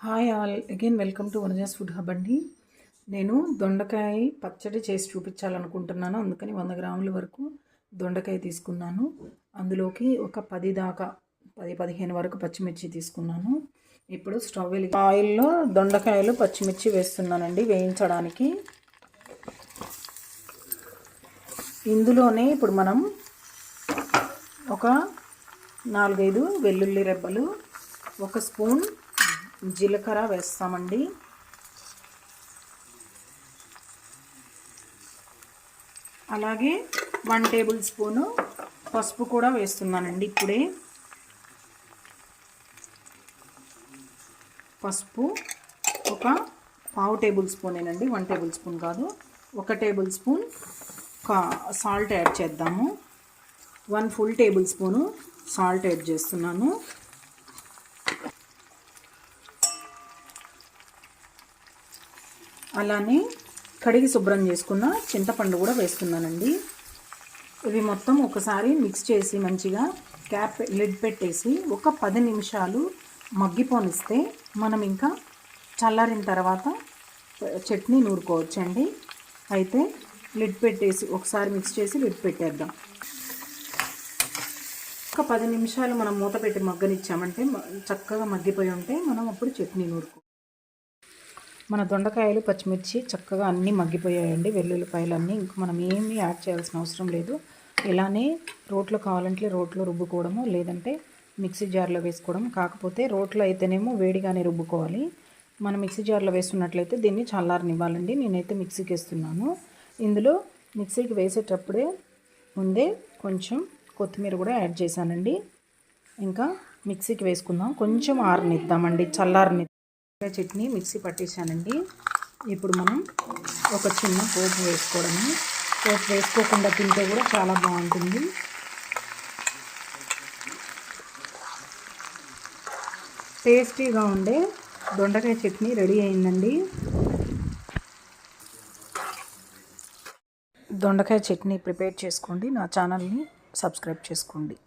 Hi all again welcome to Vanaja's food hub అండి. నేను దొండకాయ పచ్చడి చేసి చూపించాలనుకుంటున్నాను. అందుకని 100 గ్రాముల వరకు దొండకాయ తీసుకున్నాను. అందులోకి ఒక 10-15 వరకు పచ్చిమిర్చి తీసుకున్నాను. ఇప్పుడు స్టవ్ వెలిగి ఆయిల్లో దొండకాయలు పచ్చిమిర్చి వేస్తున్నానండి వేయించడానికి. ఇందులోనే ఇప్పుడు మనం ఒక 4-5 వెల్లుల్లి రెబ్బలు, 1 స్పూన్ జీలకర్ర వేస్తామండి. అలాగే 1 టేబుల్ స్పూను పసుపు కూడా వేస్తున్నానండి. ఇప్పుడే పసుపు ఒక 1/2 టేబుల్ స్పూనేనండి, 1 టేబుల్ స్పూన్ కాదు. 1 టేబుల్ స్పూన్ సాల్ట్ యాడ్ చేద్దాము. 1 full table spoon salt add చేస్తున్నాను. అలానే కడిగి శుభ్రం చేసుకున్న చింతపండు కూడా వేస్తున్నానండి. ఇవి మొత్తం ఒకసారి మిక్స్ చేసి మంచిగా లిడ్ పెట్టేసి ఒక 10 నిమిషాలు మగ్గిపోనిస్తే మనం ఇంకా చల్లారిన తర్వాత చట్నీ నూరుకోవచ్చండి. అయితే లిడ్ పెట్టేసి ఒకసారి మిక్స్ చేసి లిడ్ పెట్టేద్దాం. ఒక 10 నిమిషాలు మనం మూత పెట్టి మగ్గనిచ్చామంటే చక్కగా మగ్గిపోయి ఉంటే మనం అప్పుడు చట్నీ నూరుకో. మన దొండకాయలు పచ్చిమిర్చి చక్కగా అన్నీ మగ్గిపోయాయండి. వెల్లుల్లిపాయలు అన్నీ ఇంకా మనం ఏమీ యాడ్ చేయాల్సిన అవసరం లేదు. ఇలానే రోట్లో కావాలంటే రోట్లో రుబ్బుకోవడము, లేదంటే మిక్సీ జార్లో వేసుకోవడం. కాకపోతే రోట్లో అయితేనేమో వేడిగానే రుబ్బుకోవాలి. మనం మిక్సీ జార్లో వేస్తున్నట్లయితే దీన్ని చల్లారనివ్వాలండి. నేనైతే మిక్సీకి వేస్తున్నాను. ఇందులో మిక్సీకి వేసేటప్పుడే ముందే కొంచెం కొత్తిమీర కూడా యాడ్ చేశానండి. ఇంకా మిక్సీకి వేసుకుందాం. కొంచెం ఆరనిద్దామండి, చల్లారని చట్నీ మిక్సీ పట్టేశానండి. ఇప్పుడు మనం ఒక చిన్న పోపు వేసుకోవడము. పోపు వేసుకోకుండా తింటే కూడా చాలా బాగుంటుంది. టేస్టీగా ఉండే దొండకాయ చట్నీ రెడీ అయిందండి. దొండకాయ చట్నీ ప్రిపేర్ చేసుకోండి. నా ఛానల్ని సబ్స్క్రైబ్ చేసుకోండి.